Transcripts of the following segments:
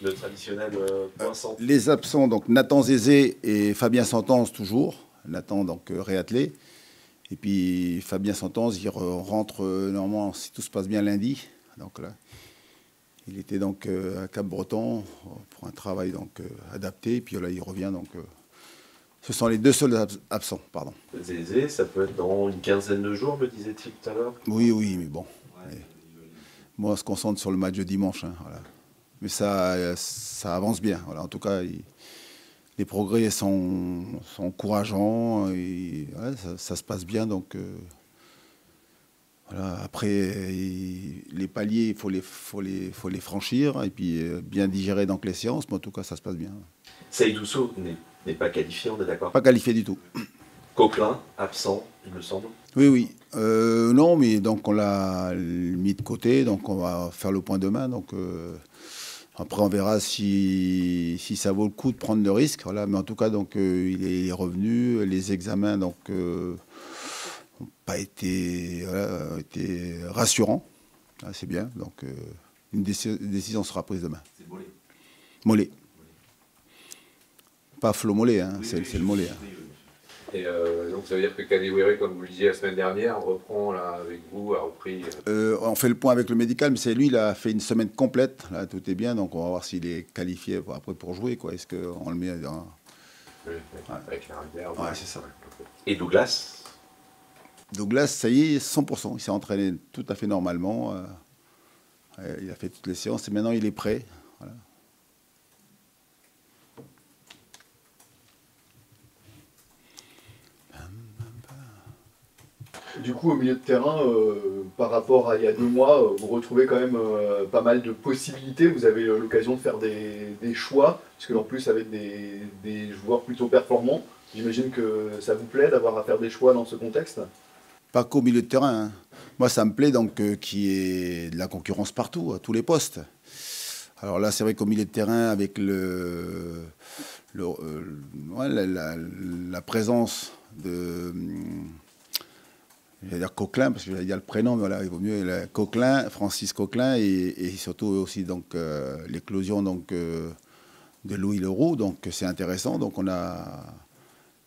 le traditionnel point centre. Les absents, donc Nathan Zézé et Fabien Santance toujours. Nathan, donc réattelé. Et puis Fabien Santance, il rentre normalement, si tout se passe bien, lundi. Donc là, il était donc à Cap-Breton pour un travail donc adapté. Et puis là, il revient. Donc, ce sont les deux seuls absents, pardon. Zézé, ça peut être dans une quinzaine de jours, me disait-il tout à l'heure. Oui, oui, mais bon. Ouais. Moi, on se concentre sur le match de dimanche. Hein, voilà. Mais ça avance bien. Voilà. En tout cas, les progrès sont encourageants. Et, ouais, ça se passe bien. Donc, voilà. Après, les paliers, il faut les franchir. Et puis, bien digérer donc les séances. Mais en tout cas, ça se passe bien. Seydou Sow n'est pas qualifié, on est d'accord? Pas qualifié du tout. Coquelin, absent, il me semble. Oui, oui. Non, mais donc on l'a mis de côté. Donc, on va faire le point demain. Donc... après, on verra si ça vaut le coup de prendre le risque. Voilà. Mais en tout cas, donc, il est revenu. Les examens n'ont pas été rassurants. Ah, c'est bien. Donc, une décision sera prise demain. C'est Mollet. Mollet. Pas Flo Mollet, hein. Oui, c'est le Mollet. Hein. Et donc ça veut dire que Kadewere, comme vous le disiez la semaine dernière, reprend là avec vous, a repris. On fait le point avec le médical, mais c'est lui, il a fait une semaine complète. Là, tout est bien, donc on va voir s'il est qualifié après pour jouer. Est-ce qu'on le met dans... Oui, avec la réserve. Ouais, c'est ça. Et Douglas? Douglas, ça y est, 100%. Il s'est entraîné tout à fait normalement. Il a fait toutes les séances et maintenant il est prêt. Voilà. Du coup, au milieu de terrain, par rapport à il y a 2 mois, vous retrouvez quand même pas mal de possibilités. Vous avez l'occasion de faire des choix, parce que en plus, avec des joueurs plutôt performants, j'imagine que ça vous plaît d'avoir à faire des choix dans ce contexte. Pas qu'au milieu de terrain. Hein. Moi, ça me plaît donc qu'il y ait de la concurrence partout, à tous les postes. Alors là, c'est vrai qu'au milieu de terrain, avec la présence de... J'allais dire Coquelin, parce que j'allais dire le prénom, mais voilà, il vaut mieux Coquelin, Francis Coquelin, et surtout aussi donc l'éclosion donc de Louis Leroux, donc c'est intéressant. Donc on a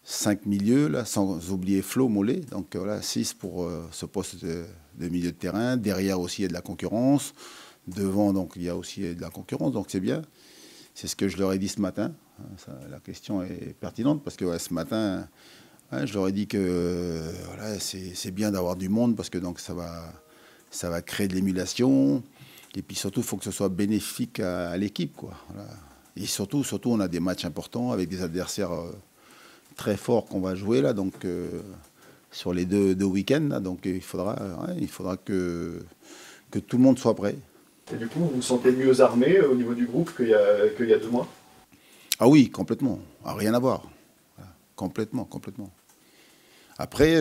5 milieux là, sans oublier Flo Mollet, donc voilà 6 pour ce poste de milieu de terrain. Derrière aussi il y a de la concurrence, devant donc il y a aussi de la concurrence, donc c'est bien. C'est ce que je leur ai dit ce matin. La question est pertinente parce que ouais, ce matin. Ouais, je leur ai dit que voilà, c'est bien d'avoir du monde parce que donc ça va créer de l'émulation. Et puis surtout, il faut que ce soit bénéfique à l'équipe, quoi. Voilà. Et surtout, on a des matchs importants avec des adversaires très forts qu'on va jouer là, donc sur les deux week-ends. Là, donc il faudra que tout le monde soit prêt. Et du coup, vous vous sentez mieux armé au niveau du groupe qu'il y a 2 mois? Ah oui, complètement. Ah, rien à voir. Voilà. Complètement. Après,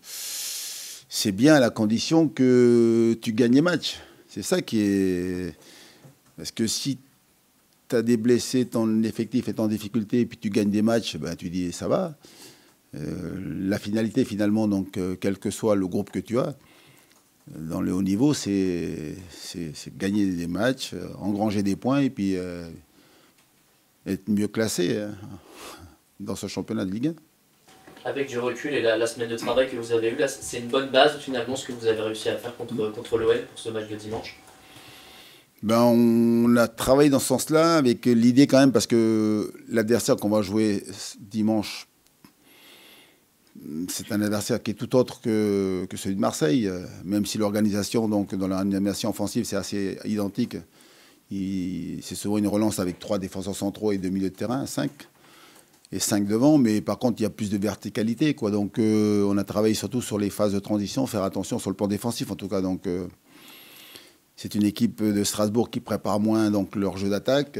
c'est bien à la condition que tu gagnes les matchs. C'est ça qui est... Parce que si tu as des blessés, ton effectif est en difficulté, et puis tu gagnes des matchs, ben, tu dis ça va. La finalité, finalement, donc, quel que soit le groupe que tu as, dans le haut niveau, c'est gagner des matchs, engranger des points, et puis être mieux classé hein, dans ce championnat de Ligue 1. Avec du recul et la semaine de travail que vous avez eue, là, c'est une bonne base finalement ce que vous avez réussi à faire contre l'OL pour ce match de dimanche? Ben, on a travaillé dans ce sens-là avec l'idée quand même, parce que l'adversaire qu'on va jouer dimanche, c'est un adversaire qui est tout autre que celui de Marseille, même si l'organisation, donc dans l'animation offensive, c'est assez identique. C'est souvent une relance avec 3 défenseurs centraux et 2 milieux de terrain, 5. Et 5 devant, mais par contre, il y a plus de verticalité, quoi. Donc, on a travaillé surtout sur les phases de transition, faire attention sur le plan défensif, en tout cas. Donc, c'est une équipe de Strasbourg qui prépare moins donc, leur jeu d'attaque.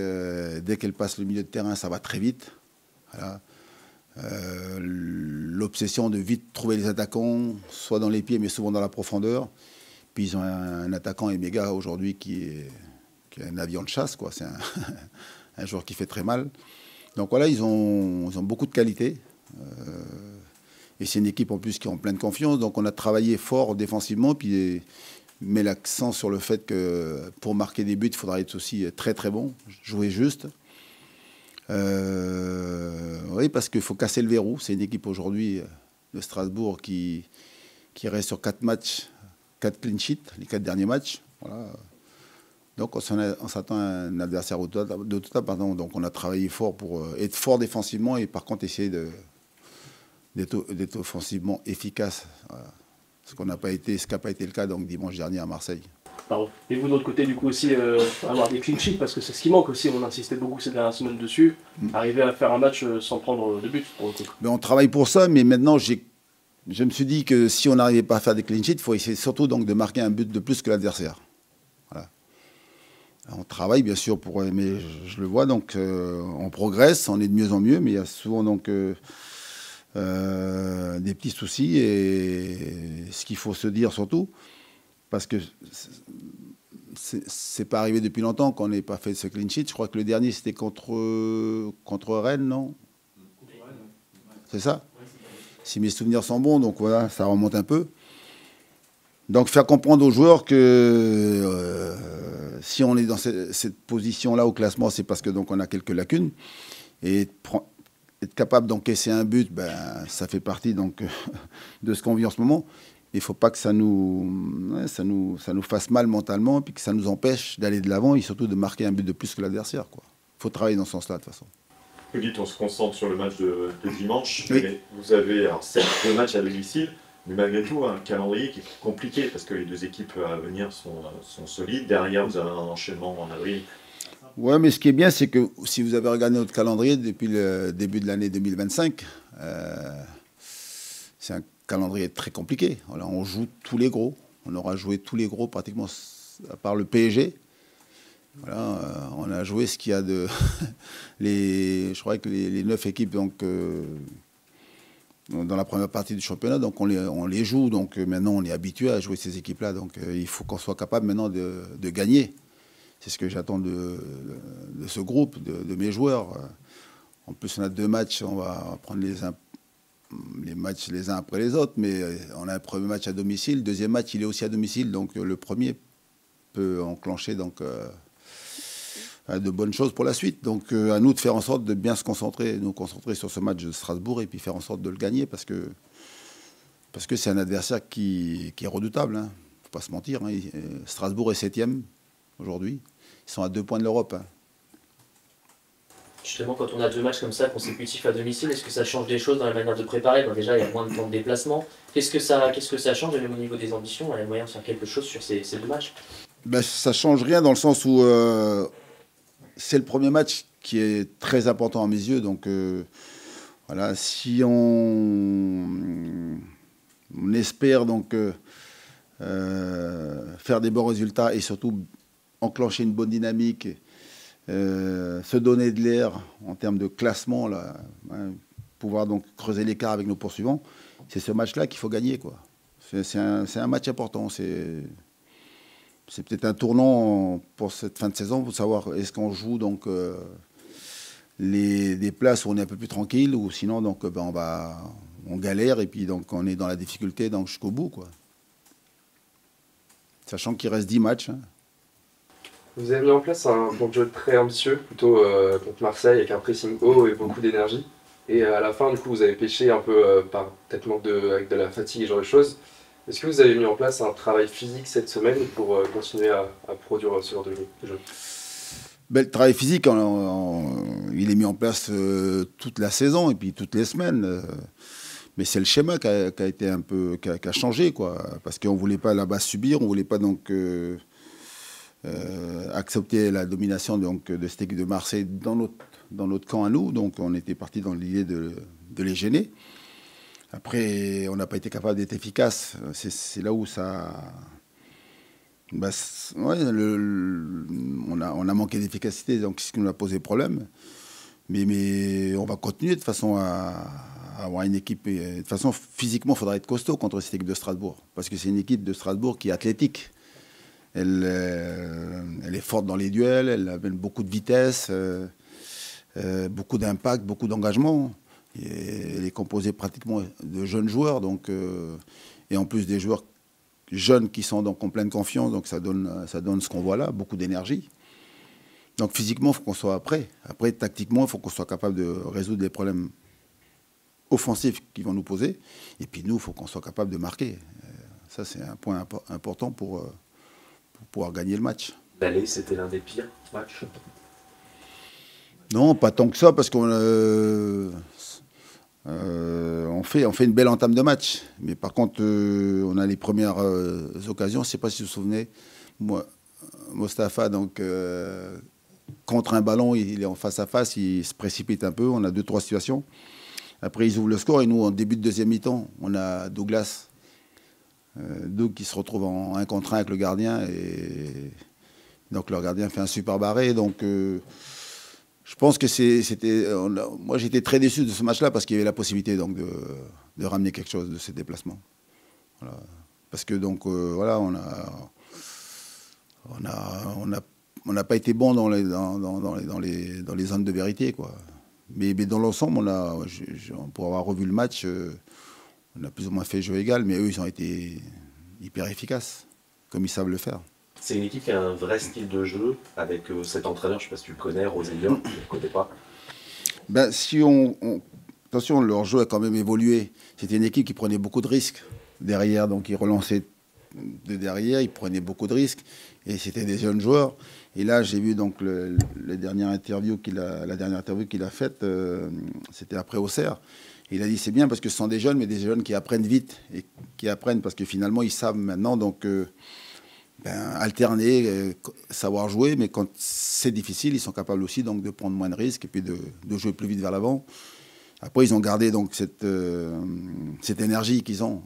Dès qu'elle passe le milieu de terrain, ça va très vite. Voilà. L'obsession de vite trouver les attaquants, soit dans les pieds, mais souvent dans la profondeur. Puis, ils ont un attaquant Emega aujourd'hui qui est un avion de chasse, quoi. C'est un joueur qui fait très mal. Donc voilà, ils ont beaucoup de qualité. Et c'est une équipe en plus qui est en pleine confiance. Donc on a travaillé fort défensivement. Puis met l'accent sur le fait que pour marquer des buts, il faudra être aussi très très bon, jouer juste. Oui, parce qu'il faut casser le verrou. C'est une équipe aujourd'hui de Strasbourg qui reste sur 4 matchs, 4 clean sheets, les 4 derniers matchs. Voilà. Donc on s'attend à un adversaire de total, pardon. Donc on a travaillé fort pour être fort défensivement et par contre essayer d'être offensivement efficace. Voilà. Ce qui n'a pas été le cas donc, dimanche dernier à Marseille. Pardon. Et vous, de l'autre côté, du coup, aussi, avoir des clean sheets, parce que c'est ce qui manque aussi, on insistait beaucoup ces dernières semaines dessus, arriver à faire un match sans prendre de but, pour le coup. Mais on travaille pour ça, mais maintenant, je me suis dit que si on n'arrivait pas à faire des clean sheets, il faut essayer surtout donc, de marquer un but de plus que l'adversaire. Voilà. On travaille, bien sûr, mais je le vois, donc on progresse, on est de mieux en mieux, mais il y a souvent donc, des petits soucis, et ce qu'il faut se dire surtout, parce que c'est pas arrivé depuis longtemps qu'on n'ait pas fait ce clean sheet. Je crois que le dernier, c'était contre Rennes, non? C'est ça? Si mes souvenirs sont bons, donc voilà, ça remonte un peu. Donc faire comprendre aux joueurs que si on est dans cette position-là au classement, c'est parce que donc on a quelques lacunes. Et être capable d'encaisser un but, ben, ça fait partie donc, de ce qu'on vit en ce moment. Il ne faut pas que ça nous fasse mal mentalement, et puis que ça nous empêche d'aller de l'avant et surtout de marquer un but de plus que l'adversaire. Il faut travailler dans ce sens-là, de toute façon. Vous dites, on se concentre sur le match de dimanche. Oui. Mais vous avez, alors certes, le match à domicile, mais malgré tout, un calendrier qui est compliqué parce que les deux équipes à venir sont solides. Derrière, vous avez un enchaînement en avril. Ouais, mais ce qui est bien, c'est que si vous avez regardé notre calendrier depuis le début de l'année 2025, c'est un calendrier très compliqué. Voilà, on joue tous les gros. On aura joué tous les gros pratiquement, à part le PSG. Voilà, on a joué ce qu'il y a de... je crois que les 9 équipes donc, dans la première partie du championnat, donc on les joue. Donc maintenant, on est habitué à jouer ces équipes-là. Donc il faut qu'on soit capable maintenant de gagner. C'est ce que j'attends de ce groupe, de mes joueurs. En plus, on a 2 matchs, on va prendre les matchs les uns après les autres, mais on a un premier match à domicile, le deuxième match, il est aussi à domicile, donc le premier peut enclencher donc, de bonnes choses pour la suite. Donc à nous de faire en sorte de bien nous concentrer sur ce match de Strasbourg et puis faire en sorte de le gagner parce que c'est un adversaire qui est redoutable. Hein. Faut pas se mentir. Hein. Strasbourg est 7e aujourd'hui. Ils sont à 2 points de l'Europe. Hein. Justement, quand on a 2 matchs comme ça consécutifs à domicile, est-ce que ça change des choses dans la manière de préparer? Bon, déjà, il y a moins de temps de déplacement. Qu'est-ce que ça change même au niveau des ambitions? Il y a moyen de faire quelque chose sur ces 2 matchs? Ben, ça ne change rien dans le sens où c'est le premier match qui est très important à mes yeux. Donc voilà, si on espère donc faire des bons résultats et surtout enclencher une bonne dynamique, se donner de l'air en termes de classement, là, hein, pouvoir donc creuser l'écart avec nos poursuivants, c'est ce match-là qu'il faut gagner, quoi. C'est un match important. C'est peut-être un tournant pour cette fin de saison pour savoir est-ce qu'on joue donc des places où on est un peu plus tranquille ou sinon donc on galère et puis donc on est dans la difficulté donc jusqu'au bout, quoi. Sachant qu'il reste 10 matchs. Hein. Vous avez mis en place un plan de jeu très ambitieux, plutôt contre Marseille, avec un pressing haut et beaucoup d'énergie. Et à la fin, du coup, vous avez pêché un peu par peut-être avec de la fatigue et ce genre de choses. Est-ce que vous avez mis en place un travail physique cette semaine pour continuer à produire ce genre de jeu? Ben, le travail physique, il est mis en place toute la saison et puis toutes les semaines. Mais c'est le schéma qui a été un peu qui a changé, quoi. Parce qu'on ne voulait pas là-bas subir, on ne voulait pas donc accepter la domination donc, de cette équipe de Marseille dans notre camp à nous. Donc on était parti dans l'idée de les gêner. Après, on n'a pas été capable d'être efficace. C'est là où ça... Ben, ouais, on a manqué d'efficacité, donc c'est ce qui nous a posé problème. Mais on va continuer de toute façon à avoir une équipe... De toute façon, physiquement, il faudra être costaud contre cette équipe de Strasbourg. Parce que c'est une équipe de Strasbourg qui est athlétique. Elle est forte dans les duels, elle amène beaucoup de vitesse, beaucoup d'impact, beaucoup d'engagement. Elle est composée pratiquement de jeunes joueurs, donc, et en plus des joueurs jeunes qui sont donc en pleine confiance, donc ça donne ce qu'on voit là, beaucoup d'énergie. Donc physiquement, il faut qu'on soit prêt. Après, tactiquement, il faut qu'on soit capable de résoudre les problèmes offensifs qu'ils vont nous poser. Et puis nous, il faut qu'on soit capable de marquer. Ça, c'est un point important pour pouvoir gagner le match. L'aller, c'était l'un des pires matchs. Non, pas tant que ça, parce qu'on fait une belle entame de match. Mais par contre, on a les premières occasions. Je ne sais pas si vous vous souvenez, Mostafa, donc, contre un ballon, il est en face à face, il se précipite un peu. On a 2-3 situations. Après, ils ouvrent le score et nous, en début de deuxième mi-temps, on a Douglas, Doug qui se retrouve en 1 contre 1 avec le gardien. Et donc, le gardien fait un super arrêt. Donc, je pense que moi, j'étais très déçu de ce match-là parce qu'il y avait la possibilité donc, de ramener quelque chose de ces déplacements. Voilà. Parce que, donc, voilà, on n'a pas été bon dans les zones de vérité, quoi. Mais dans l'ensemble, pour avoir revu le match, on a plus ou moins fait jeu égal, mais eux, ils ont été hyper efficaces, comme ils savent le faire. C'est une équipe qui a un vrai style de jeu, avec cet entraîneur, je ne sais pas si tu le connais, Roselian, je ne le connais pas. Ben, attention, leur jeu a quand même évolué. C'était une équipe qui prenait beaucoup de risques derrière, donc ils relançaient de derrière, ils prenaient beaucoup de risques, et c'était des jeunes joueurs. Et là, j'ai vu donc la dernière interview qu'il a faite, c'était après Auxerre. Il a dit c'est bien parce que ce sont des jeunes, mais des jeunes qui apprennent vite et qui apprennent parce que finalement ils savent maintenant donc alterner, savoir jouer, mais quand c'est difficile, ils sont capables aussi donc de prendre moins de risques et puis de jouer plus vite vers l'avant. Après, ils ont gardé donc cette énergie qu'ils ont.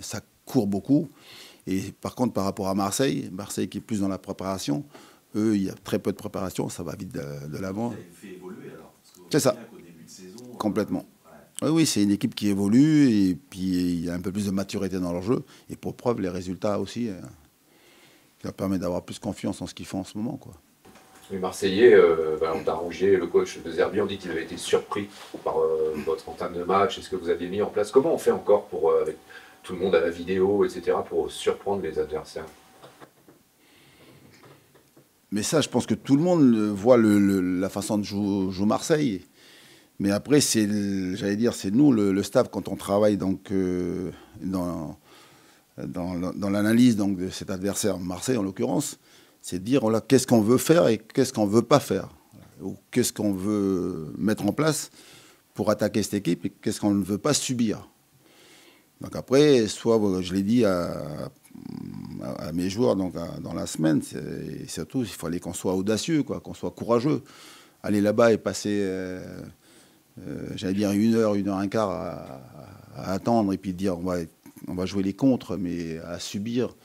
Ça court beaucoup. Et par contre, par rapport à Marseille qui est plus dans la préparation, eux, il y a très peu de préparation, ça va vite de l'avant. Vous avez fait évoluer alors. C'est ça. Début de saison, complètement. Ouais. Oui, c'est une équipe qui évolue et puis il y a un peu plus de maturité dans leur jeu. Et pour preuve, les résultats aussi, ça permet d'avoir plus confiance en ce qu'ils font en ce moment, quoi. Les Marseillais, Valentin Rougier, le coach de Zerbi, ont dit qu'il avait été surpris par votre entame de match. Est-ce que vous aviez mis en place? Comment on fait encore pour, avec tout le monde à la vidéo, etc., pour surprendre les adversaires? Mais ça, je pense que tout le monde voit la façon de jouer Marseille. Mais après, c'est nous, le staff, quand on travaille donc, dans l'analyse donc, de cet adversaire, Marseille en l'occurrence, c'est de dire voilà, qu'est-ce qu'on veut faire et qu'est-ce qu'on ne veut pas faire. Ou qu'est-ce qu'on veut mettre en place pour attaquer cette équipe et qu'est-ce qu'on ne veut pas subir. Donc après, soit je l'ai dit à mes joueurs donc dans la semaine, et surtout il fallait qu'on soit audacieux, quoi, qu'on soit courageux. Aller là-bas et passer, j'allais dire 1 heure, 1 heure et quart à attendre et puis dire on va jouer les contres, mais à subir.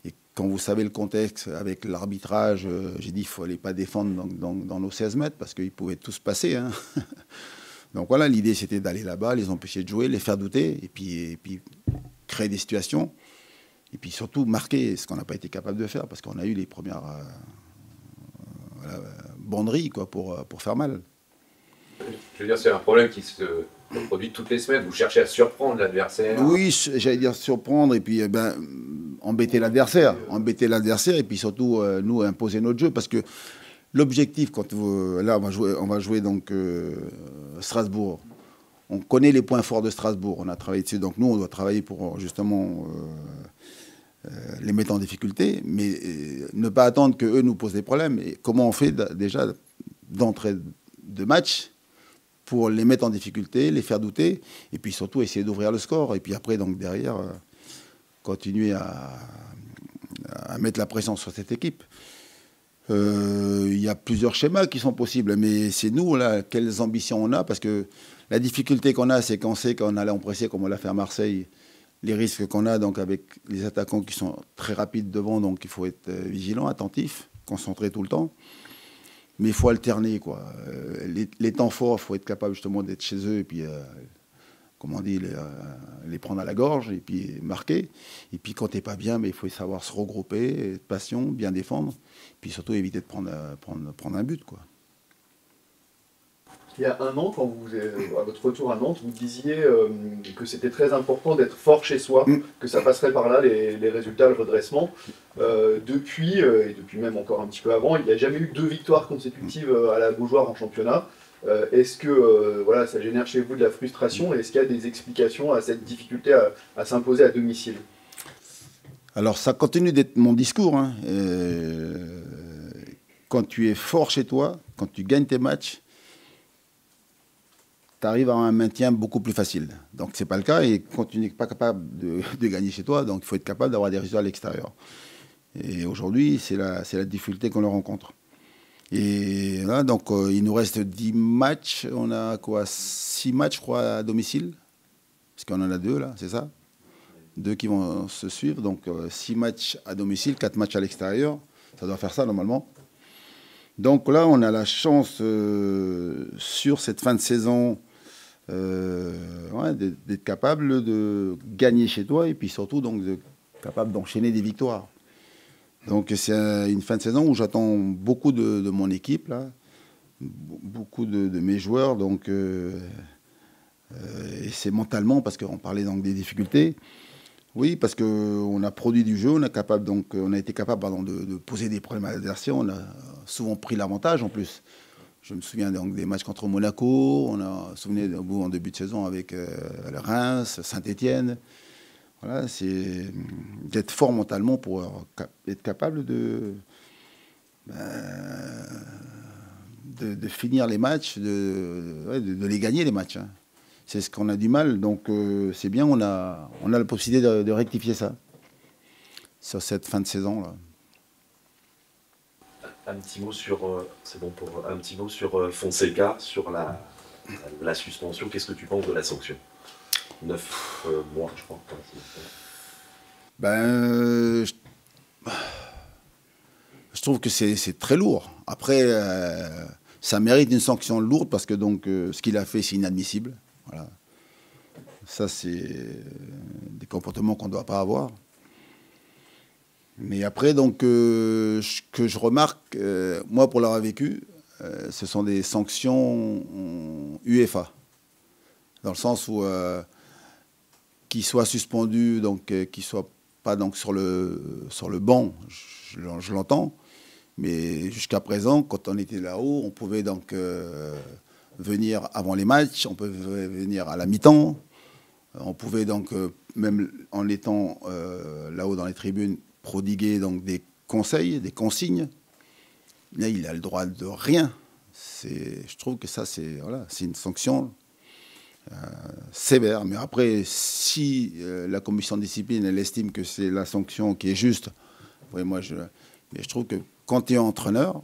Et quand vous savez le contexte avec l'arbitrage, j'ai dit qu'il ne fallait pas défendre dans nos 16 mètres parce qu'ils pouvaient tous passer. Hein. Donc voilà, l'idée c'était d'aller là-bas, les empêcher de jouer, les faire douter et puis créer des situations. Et puis surtout marquer ce qu'on n'a pas été capable de faire parce qu'on a eu les premières banderies quoi, pour faire mal. Je veux dire, c'est un problème qui se produit toutes les semaines. Vous cherchez à surprendre l'adversaire. Oui, j'allais dire surprendre et puis embêter l'adversaire. Embêter l'adversaire et puis surtout nous imposer notre jeu parce que l'objectif, là on va jouer donc Strasbourg. On connaît les points forts de Strasbourg, on a travaillé dessus. Donc nous, on doit travailler pour justement les mettre en difficulté, mais ne pas attendre qu'eux nous posent des problèmes. Et comment on fait déjà d'entrée de match pour les mettre en difficulté, les faire douter, et puis surtout essayer d'ouvrir le score. Et puis après, donc derrière, continuer à mettre la pression sur cette équipe. Il y a plusieurs schémas qui sont possibles, mais c'est nous, là, quelles ambitions on a, parce que la difficulté qu'on a, c'est qu'on sait qu'on allait en presser, comme on l'a fait à Marseille, les risques qu'on a donc avec les attaquants qui sont très rapides devant, donc il faut être vigilant, attentif, concentré tout le temps. Mais il faut alterner, quoi. Les temps forts, il faut être capable justement d'être chez eux et puis, comme on dit, les prendre à la gorge et puis marquer. Et puis quand t'es pas bien, mais il faut savoir se regrouper, être patient, bien défendre. Puis surtout éviter de prendre un but, quoi. Il y a un an, quand à votre retour à Nantes, vous disiez que c'était très important d'être fort chez soi, que ça passerait par là les résultats, le redressement. Depuis, et depuis même encore un petit peu avant, il n'y a jamais eu 2 victoires consécutives à la Beaujoire en championnat. Est-ce que voilà, ça génère chez vous de la frustration et est-ce qu'il y a des explications à cette difficulté à s'imposer à domicile? Alors ça continue d'être mon discours. Hein. Quand tu es fort chez toi, quand tu gagnes tes matchs, tu arrives à un maintien beaucoup plus facile. Donc c'est pas le cas et quand tu n'es pas capable de gagner chez toi, donc il faut être capable d'avoir des résultats à l'extérieur. Et aujourd'hui, c'est la difficulté qu'on rencontre. Et là, donc il nous reste 10 matchs. On a quoi, 6 matchs, je crois, à domicile. Parce qu'on en a 2 là, c'est ça? 2 qui vont se suivre. Donc 6 matchs à domicile, 4 matchs à l'extérieur. Ça doit faire ça normalement. Donc là, on a la chance sur cette fin de saison d'être capable de gagner chez toi et puis surtout donc capable d'enchaîner des victoires. Donc c'est une fin de saison où j'attends beaucoup de mon équipe, là, beaucoup de mes joueurs. Donc, et c'est mentalement parce qu'on parlait donc des difficultés. Oui, parce qu'on a produit du jeu, on a été capable de poser des problèmes à l'adversaire, on a souvent pris l'avantage en plus. Je me souviens donc des matchs contre Monaco, on a souvenez en début de saison avec le Reims, Saint-Étienne. Voilà, c'est d'être fort mentalement pour être capable de finir les matchs, de les gagner les matchs. Hein. C'est ce qu'on a du mal, donc c'est bien, on a la possibilité de rectifier ça sur cette fin de saison là. Un petit mot sur, c'est bon pour un petit mot sur Fonseca, sur la suspension. Qu'est-ce que tu penses de la sanction? 9 mois, je crois. Je trouve que c'est très lourd. Après, ça mérite une sanction lourde parce que donc ce qu'il a fait, c'est inadmissible. Voilà. Ça, c'est des comportements qu'on ne doit pas avoir. Mais après, donc, que je remarque, moi, pour l'avoir vécu, ce sont des sanctions UEFA. Dans le sens où qu'il soit suspendu, donc qu'il ne soit pas donc, sur le banc, je l'entends. Mais jusqu'à présent, quand on était là-haut, on pouvait donc venir avant les matchs, on pouvait venir à la mi-temps. On pouvait donc, même en étant là-haut dans les tribunes, prodiguer donc des conseils, des consignes. Là, il a le droit de rien. Je trouve que ça, c'est une sanction sévère. Mais après, si la commission de discipline elle estime que c'est la sanction qui est juste, ouais, mais je trouve que quand tu es entraîneur,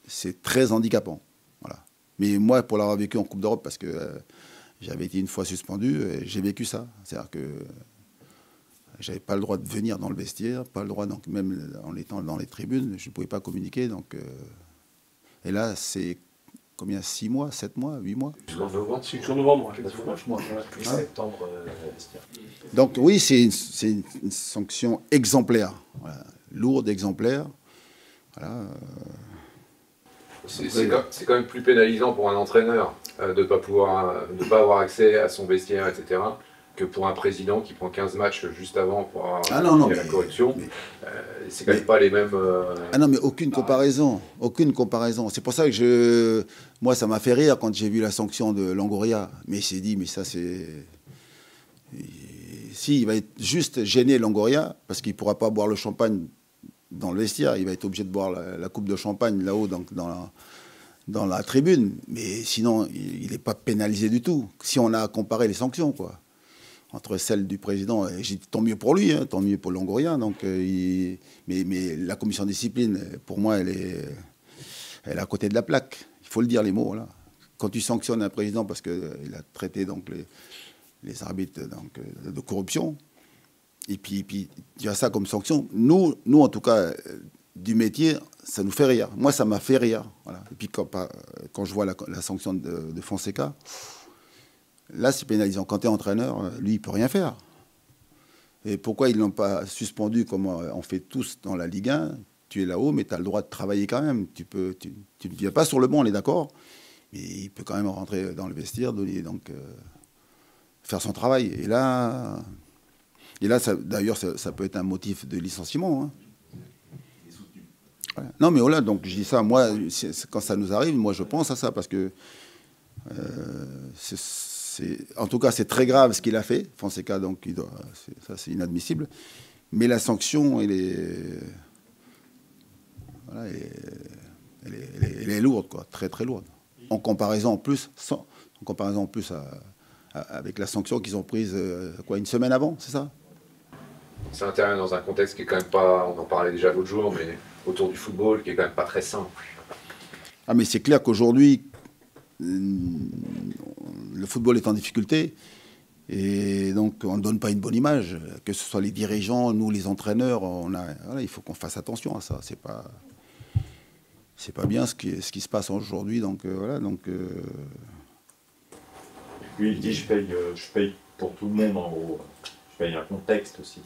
c'est très handicapant. Voilà. Mais moi, pour l'avoir vécu en Coupe d'Europe, parce que j'avais été une fois suspendu, j'ai vécu ça. C'est-à-dire que j'avais pas le droit de venir dans le vestiaire, pas le droit, donc même en étant dans les tribunes, je ne pouvais pas communiquer. Donc, et là, c'est combien, 6 mois, 7 mois, 8 mois? Jusqu'en novembre. Plus septembre, vestiaire. Donc oui, c'est une sanction exemplaire, voilà, lourde, exemplaire. Voilà. C'est quand même plus pénalisant pour un entraîneur de ne pas avoir accès à son vestiaire, etc., que pour un président qui prend 15 matchs juste avant pour avoir la correction. C'est quand même pas les mêmes... Ah non, mais aucune comparaison. Aucune comparaison. C'est pour ça que moi, ça m'a fait rire quand j'ai vu la sanction de Longoria. Mais il s'est dit, mais ça, c'est... Si, il va être juste gêné, Longoria, parce qu'il ne pourra pas boire le champagne dans le vestiaire. Il va être obligé de boire la coupe de champagne là-haut, dans la tribune. Mais sinon, il n'est pas pénalisé du tout. Si on a comparé les sanctions, quoi. Entre celles du président, et j'ai dit tant mieux pour lui, hein, tant mieux pour Longoria. Donc, mais la commission de discipline, pour moi, elle est à côté de la plaque. Il faut le dire, les mots. Là. Quand tu sanctionnes un président parce qu'il a traité donc, les arbitres donc, de corruption, et puis tu as ça comme sanction. Nous en tout cas, du métier, ça nous fait rire. Moi, ça m'a fait rire. Voilà. Et puis quand je vois la sanction de Fonseca, là, c'est pénalisant. Quand tu es entraîneur, lui, il ne peut rien faire. Et pourquoi ils ne l'ont pas suspendu comme on fait tous dans la Ligue 1? Tu es là-haut, mais tu as le droit de travailler quand même. Tu ne viens pas sur le banc, on est d'accord. Mais il peut quand même rentrer dans le vestiaire, faire son travail. Et là d'ailleurs, ça peut être un motif de licenciement. Hein. Voilà. Non, mais voilà, donc je dis ça, moi, quand ça nous arrive, moi je pense à ça, parce que en tout cas, c'est très grave ce qu'il a fait, Fonseca, donc ça c'est inadmissible. Mais la sanction, elle est lourde, quoi, très très lourde. En comparaison en plus avec la sanction qu'ils ont prise une semaine avant, c'est ça? Ça intervient dans un contexte qui est quand même pas, on en parlait déjà l'autre jour, mais autour du football, qui est quand même pas très sain. Ah, mais c'est clair qu'aujourd'hui, le football est en difficulté, et donc on ne donne pas une bonne image, que ce soit les dirigeants, nous les entraîneurs, il faut qu'on fasse attention à ça. C'est pas bien ce qui se passe aujourd'hui, donc voilà. Donc lui il dit je paye pour tout le monde en gros, je paye un contexte aussi.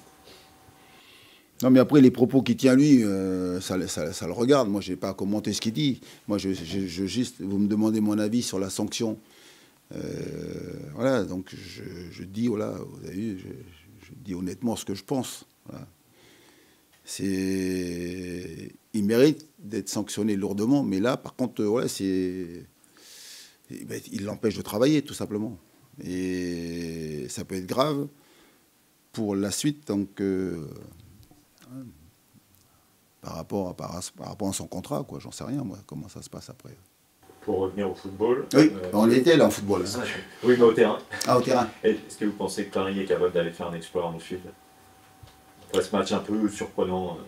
Non, mais après, les propos qu'il tient, lui, ça le regarde. Moi, je n'ai pas à commenter ce qu'il dit. Moi, juste, vous me demandez mon avis sur la sanction. Voilà, donc je dis, voilà, vous avez vu, je dis honnêtement ce que je pense. Voilà. Il mérite d'être sanctionné lourdement, mais là, par contre, voilà, il l'empêche de travailler, tout simplement. Et ça peut être grave pour la suite, donc... par rapport à son contrat, quoi, j'en sais rien, moi, comment ça se passe après. Pour revenir au football... Oui, on était là en football. Hein. Oui, mais au terrain. Ah, au terrain. Est-ce que vous pensez que Paris est capable d'aller faire un exploit en Sud? Après ce match un peu surprenant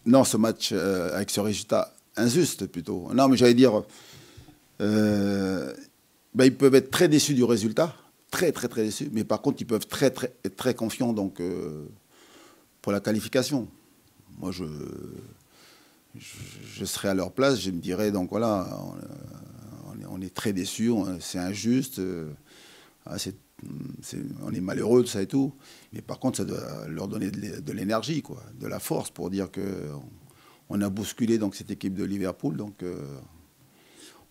Non, ce match avec ce résultat injuste, plutôt. Non, mais j'allais dire... ils peuvent être très déçus du résultat, très, très, très déçus, mais par contre, ils peuvent être très confiants, donc... pour la qualification. Moi, je serais à leur place, je me dirais, donc voilà, on est très déçus, c'est injuste, on est malheureux de ça et tout, mais par contre, ça doit leur donner de l'énergie, quoi, de la force pour dire qu'on a bousculé donc, cette équipe de Liverpool, donc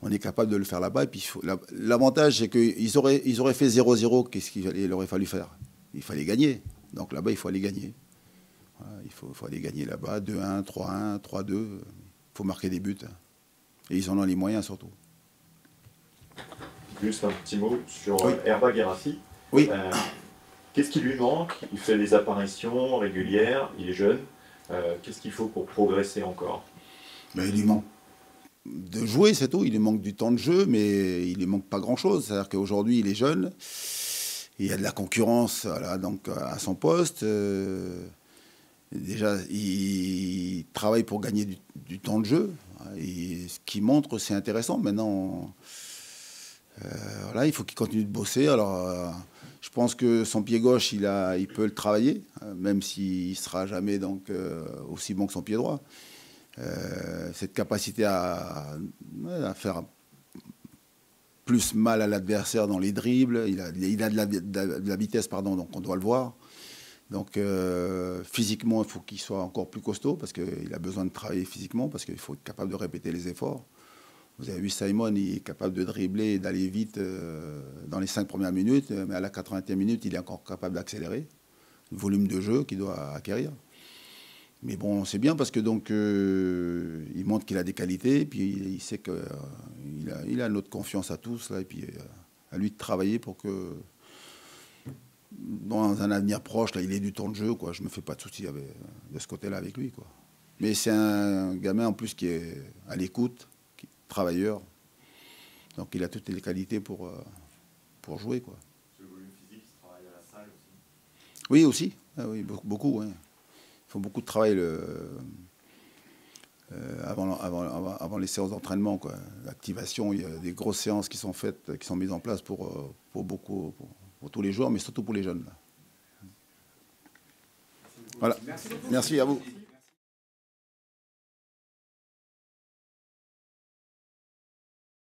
on est capable de le faire là-bas. Et puis l'avantage, c'est qu'ils auraient fait 0-0, qu'est-ce qu'il aurait fallu faire? Il fallait gagner, donc là-bas, il faut aller gagner. Voilà, il faut aller gagner là-bas, 2-1, 3-1, 3-2. Il faut marquer des buts. Et ils en ont les moyens surtout. Juste un petit mot sur Oui. Herba Guirassy. Oui. Qu'est-ce qui lui manque? Il fait des apparitions régulières, il est jeune. Qu'est-ce qu'il faut pour progresser encore? Mais il lui manque de jouer, c'est tout. Il lui manque du temps de jeu, mais il lui manque pas grand-chose. C'est-à-dire qu'aujourd'hui, il est jeune. Il y a de la concurrence voilà, donc, à son poste. Déjà, il travaille pour gagner du temps de jeu. Et ce qu'il montre, c'est intéressant. Maintenant, voilà, il faut qu'il continue de bosser. Alors, je pense que son pied gauche, il peut le travailler, même s'il ne sera jamais donc, aussi bon que son pied droit. Cette capacité à faire plus mal à l'adversaire dans les dribbles, il a de la vitesse, pardon, donc on doit le voir. Donc physiquement, il faut qu'il soit encore plus costaud parce qu'il a besoin de travailler physiquement, parce qu'il faut être capable de répéter les efforts. Vous avez vu Simon, il est capable de dribbler et d'aller vite dans les 5 premières minutes, mais à la 80e minute, il est encore capable d'accélérer. Le volume de jeu qu'il doit acquérir. Mais bon, c'est bien parce que donc il montre qu'il a des qualités, puis il sait qu'il a notre confiance à tous, là, et puis à lui de travailler pour que dans un avenir proche, là, il ait du temps de jeu, quoi. Je me fais pas de soucis de ce côté-là avec lui, quoi. Mais c'est un gamin en plus qui est à l'écoute, travailleur, donc il a toutes les qualités pour jouer, quoi. Le volume physique, il se travaille à la salle aussi. Oui, aussi. Ah, oui, beaucoup, ouais. Il faut beaucoup de travail avant les séances d'entraînement, quoi. L'activation, il y a des grosses séances qui sont faites, qui sont mises en place pour tous les joueurs, mais surtout pour les jeunes. Là. Voilà. Merci à vous.